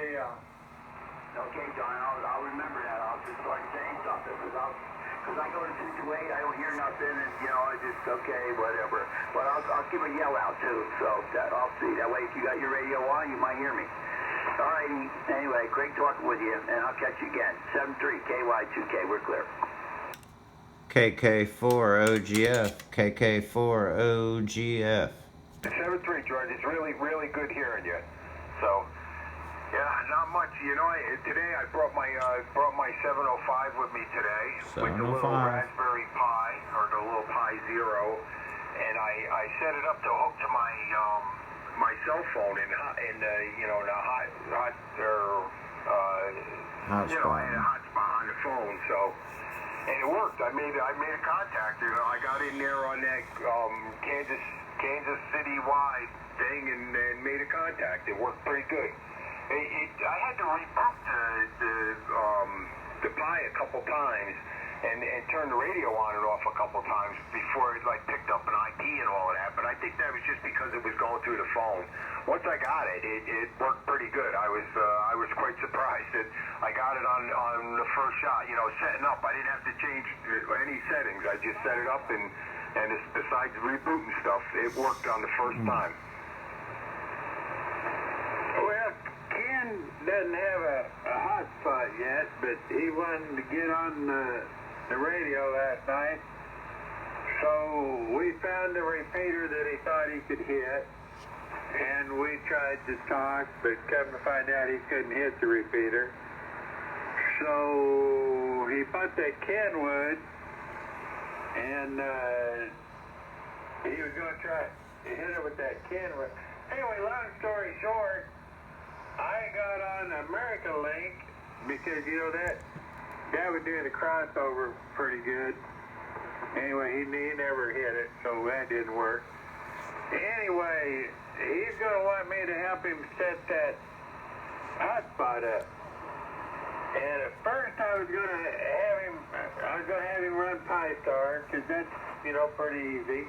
deal. Okay, John, I'll remember that. I'll just start saying something because I go to 228, I don't hear nothing, and I just okay, whatever. But I'll give a yell out too, so I'll see. That way, if you got your radio on, you might hear me. All righty. Anyway, great talking with you, and I'll catch you again. 73KY2K, we're clear. KK4OGF, KK4OGF. 7-3, George. It's really, really good hearing you. So, yeah, not much. Today I brought my 705 with me today with the little 705. Raspberry Pi or the little Pi Zero, and I set it up to hook to my cell phone in the hotspot on the phone. So, and it worked. I made a contact. I got in there on that Kansas City wide thing and made a contact. It worked pretty good. I had to reboot the Pi a couple times and turn the radio on and off a couple times before it picked up an IP and all of that. But I think that was just because it was going through the phone. Once I got it, it worked pretty good. I was quite surprised that I got it on the first shot. Setting up, I didn't have to change any settings. I just set it up and besides rebooting stuff, it worked on the first time. Well, Ken doesn't have a hotspot yet, but he wanted to get on the radio last night. So we found a repeater that he thought he could hit, and we tried to talk, but come to find out he couldn't hit the repeater. So he bought that Kenwood, and he was going to try to hit it with that Kenwood. Anyway, long story short, I got on American Link because, that guy was doing the crossover pretty good. Anyway, he never hit it, so that didn't work. Anyway, he's going to want me to help him set that hotspot up. And at first I was going to have him run Pi-Star, because that's, pretty easy.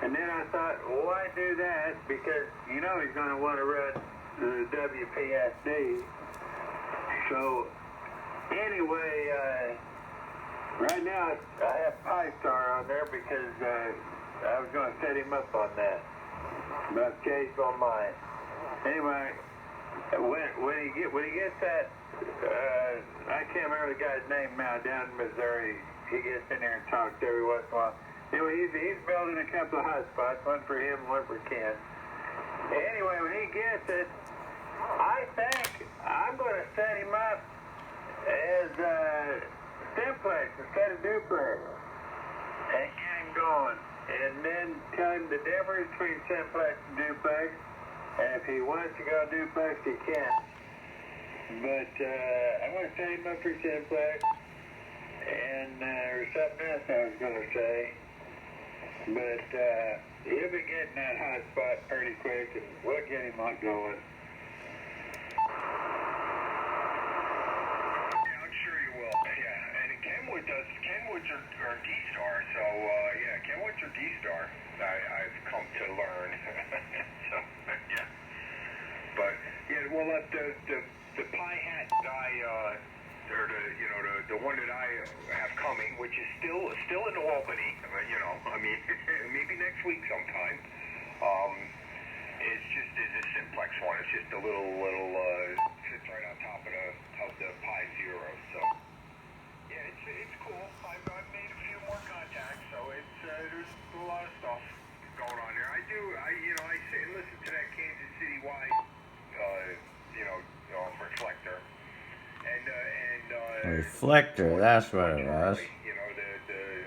And then I thought, why do that? Because, he's going to want to run the WPSD. So, anyway, right now I have Pi-Star on there because I was going to set him up on that. But I've changed my mind. Anyway, when he gets that, I can't remember the guy's name now, down in Missouri. He gets in there and talks every once in a while. Anyway, he's building a couple of hotspots, one for him and one for Ken. Anyway, when he gets it, I think I'm going to set him up as simplex instead of duplex and get him going. And then tell him the difference between simplex and duplex. And if he wants to go duplex, he can. But I'm going to set him up for simplex. And there's something else I was going to say. But he'll be getting that hotspot pretty quick, and we'll get him going. Yeah, I'm sure you will. Yeah, and Kenwoods are D-Star, so Kenwoods are D-Star. I've come to learn. So yeah, but well, the Pi Hat guy, or the one that I have coming, which is still in Albany. Maybe next week sometime. Is a simplex one. It's just a little sits right on top of the Pi Zero. So yeah, it's cool. I've made a few more contacts, so there's a lot of stuff going on there. I sit and listen to that Kansas City wide reflector and Reflector, that's what it was. The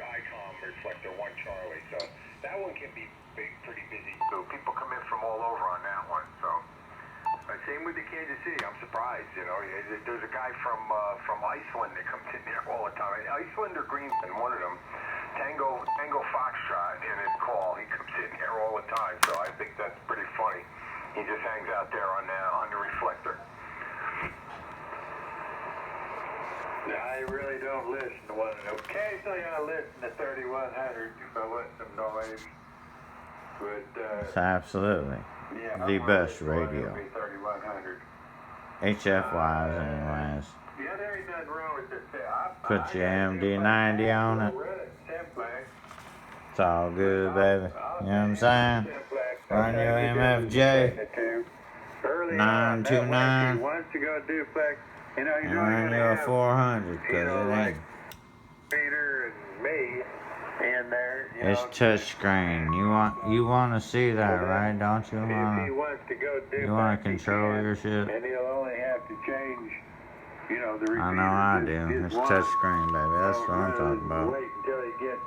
ICOM reflector 1 Charlie. So that one can be pretty busy too. People come in from all over on that one. So same with the Kansas City. I'm surprised. There's a guy from Iceland that comes in there all the time. Iceland or Greenland, one of them. Tango Foxtrot in his call. He comes in here all the time. So I think that's pretty funny. He just hangs out there on the reflector. I really don't listen to one. Occasionally I listen to 3100 if I want some noise. But Absolutely. yeah, The best radio. 3100. HF wise, anyways. Yeah, there ain't nothing wrong with this. Put your MD90 on it. It's all good, baby. You know what I'm saying? Run your MFJ. 929. Wants to go duplex. You know, And run your 400, cause it ain't. Peter and me in there. It's touchscreen. You want to see that, right? Don't you If he wanna? wants to go duplex, You wanna control your shit? and he'll only have to change, you know, the repeater. I know I do. It's touchscreen, baby. That's what I'm talking about. Wait until he gets,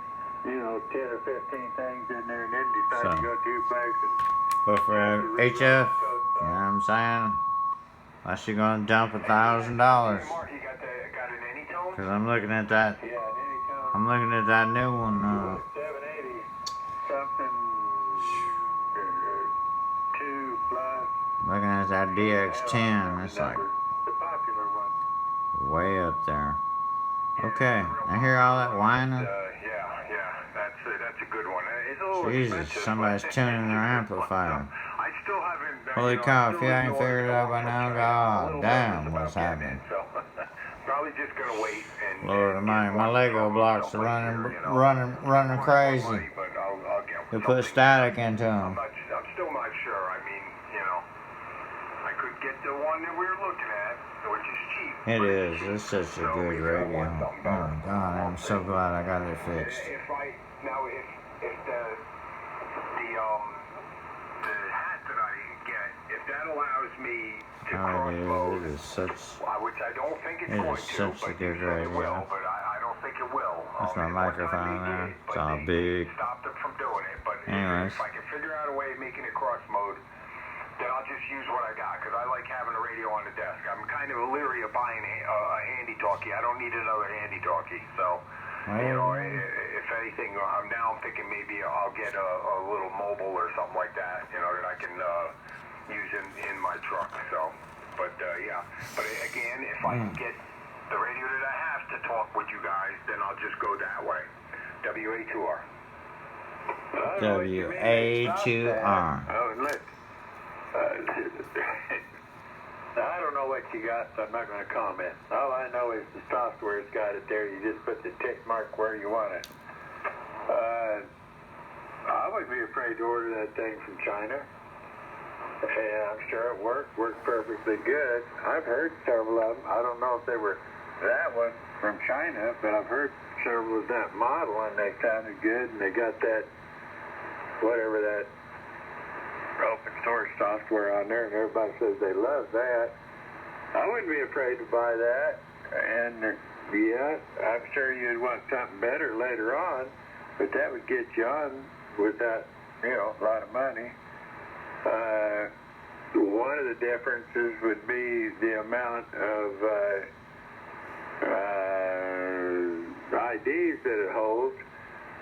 you know, 10 or 15 things in there, and then decide to So. go duplex. But for HF, you know what I'm saying? Unless you're gonna dump $1,000. Mark, you got an anytone? Cause I'm looking at that. Yeah, and anytime. I'm looking at that new one. 780 something 2 plus. Looking at that DX10. It's like The popular one. way up there. Okay, I hear all that whining. That's a good one. It's a little Jesus, expensive, somebody's but tuning their I amplifier. still haven't. Holy cow, if you ain't figured it out by now, god damn, what's happening? So, probably just gonna wait and. Lord almighty, my Lego blocks are running crazy. But I'll get We put static into them. I'm still not sure. I mean, you know, I could get the one that we were looking at, which is cheap. It is. It's such a good radio. Oh my god, I'm so glad I got it fixed. If the hat that I get, if that allows me to cross Oh, mode, it is such. which I don't think it's It going is to, such a but good usually it radio. will, but I don't think it will. That's my And one time microphone they there. did, It's but all they big. stopped them from doing it, but Anyways. if I can figure out a way of making it cross mode, then I'll just use what I got, because I like having a radio on the desk. I'm kind of leery of buying a handy talkie. I don't need another handy talkie, so, you know, if anything, now I'm thinking maybe I'll get a little mobile or something like that, you know, that I can use in my truck, so, but yeah. But again, if I can get the radio that I have to talk with you guys, then I'll just go that way. WA2R. WA2R. Oh, look. I don't know what you got, so I'm not going to comment. All I know is the software's got it there. You just put the tick mark where you want it. I wouldn't be afraid to order that thing from China. And I'm sure it worked perfectly good. I've heard several of them. I don't know if they were that one from China, but I've heard several of that model, and they sounded good, and they got that, whatever that open source software on there, and everybody says they love that. I wouldn't be afraid to buy that, and yeah, I'm sure you'd want something better later on, but that would get you on without, you know, a lot of money. One of the differences would be the amount of IDs that it holds,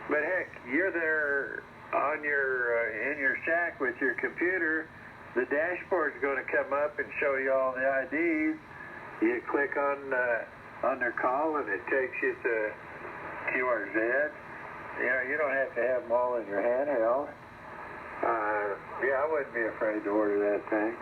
but heck, you're there on your in your shack with your computer. The dashboard's going to come up and show you all the IDs. You click on their call, and it takes you to QRZ. You know, you don't have to have them all in your handheld. Yeah, I wouldn't be afraid to order that thing.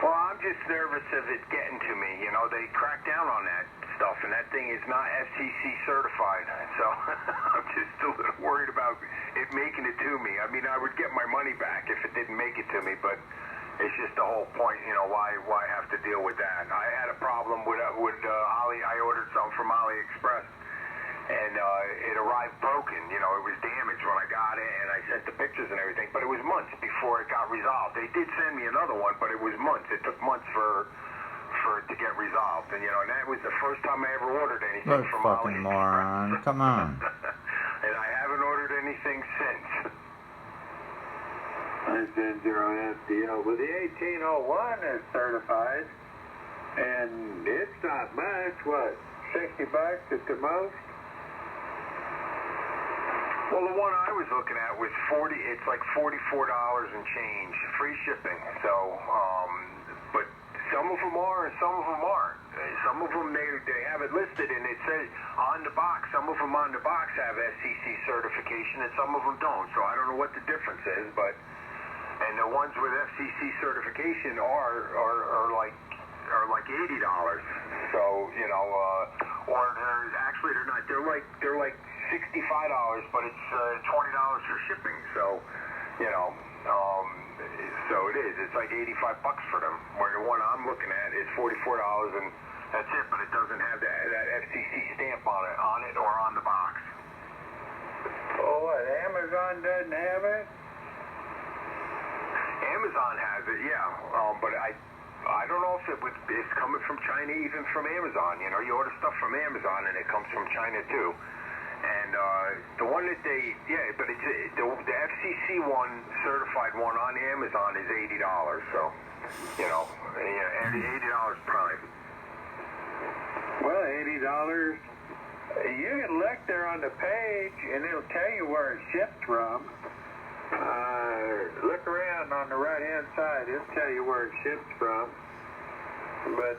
Well, I'm just nervous of it getting to me. You know, they cracked down on that stuff, and that thing is not FCC certified. So I'm just a little worried about it making it to me. I mean, I would get my money back if it didn't make it to me, but it's just the whole point, you know, why have to deal with that? I had a problem with Ali. I ordered something from AliExpress, and it arrived broken. You know, it was damaged when I got it, and I sent the pictures and everything, but it was months before it got resolved. They did send me another one, but it was months. It took months for it to get resolved, and you know, and that was the first time I ever ordered anything Look, from fucking AliExpress. moron. Come on. And I haven't ordered anything since. It's been 0FDO. Well, the 1801 is certified, and it's not much. What, $60 at the most? Well, the one I was looking at was it's like $44 and change, free shipping. So, but some of them are and some of them aren't. Some of them, they have it listed, and it says on the box, some of them on the box have SCC certification, and some of them don't. So I don't know what the difference is, but and the ones with FCC certification are like $80. So or they're not. They're like $65, but it's $20 for shipping. So so it is. It's like $85 for them. Where the one I'm looking at is $44, and that's it. But it doesn't have that FCC stamp on it or on the box. Oh, what? Amazon doesn't have it? Amazon has it, yeah. But I don't know if it's coming from China, even from Amazon. You order stuff from Amazon and it comes from China too. And the one that but it's the FCC one, certified one on Amazon is $80. So, $80 prime. Well, $80. You can look there on the page and it'll tell you where it's shipped from. Look around on the right-hand side. It'll tell you where it's shipped from. But